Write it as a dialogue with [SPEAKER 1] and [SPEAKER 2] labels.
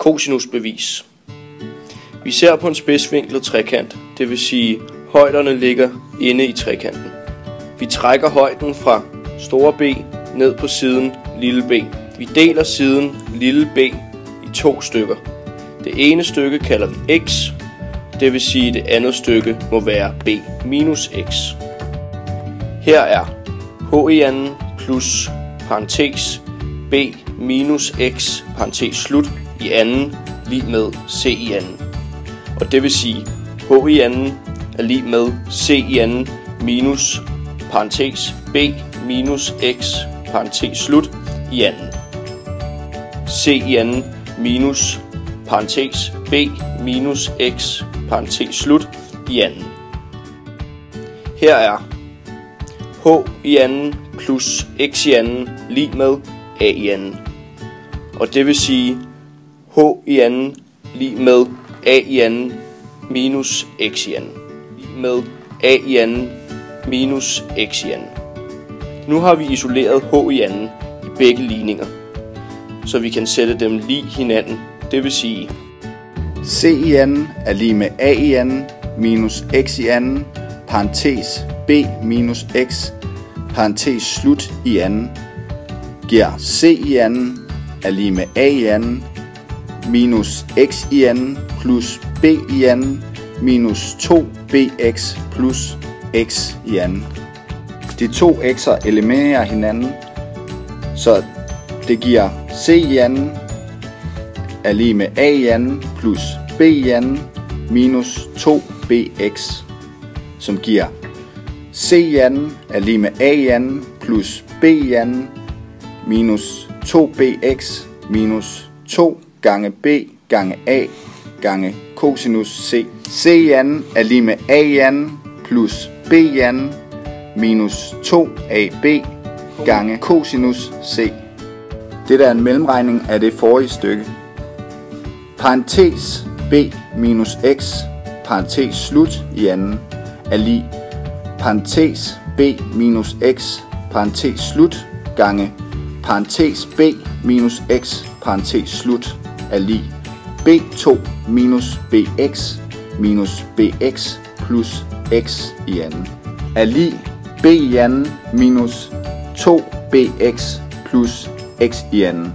[SPEAKER 1] Cosinusbevis. Vi ser på en spidsvinklet trekant, det vil sige højderne ligger inde i trekanten. Vi trækker højden fra store B ned på siden lille b. Vi deler siden lille b i 2 stykker. Det ene stykke kalder vi x, det vil sige det andet stykke må være b minus x. Her er h i anden plus parentes b minus x parentes slut i anden lig med c i anden. Og det vil sige h i anden er lig med c i anden minus parentes b minus x parentes slut i anden. C i anden minus parentes b minus x parentes slut i anden. Her er h i anden plus x i anden lig med a i anden. Og det vil sige h i anden lig med a i anden minus x i anden. Lig med a i anden minus x i anden. Nu har vi isoleret h i anden i begge ligninger, så vi kan sætte dem lig hinanden. Det vil sige
[SPEAKER 2] c i anden er lig med a i anden minus x i anden parentes b minus x parentes slut i anden giver c i anden er lig med a i anden minus x i anden plus b i anden minus 2bx plus x i anden. De to x'er eliminerer hinanden, så det giver c i anden er lig med a i anden plus b i anden minus 2bx, som giver c i anden er lig med a i anden plus b i anden minus 2bx minus 2 gange b gange a gange cosinus c. C i anden er lig med a i anden plus b i anden minus 2ab gange cosinus c. Dette er en mellemregning af det forrige stykke. Parentes b minus x parentes slut i anden er lig parentes b minus x parentes slut gange parentes b minus x parentes slut er lig b2 minus bx minus bx plus x i anden er lig b i anden minus 2bx plus x i anden.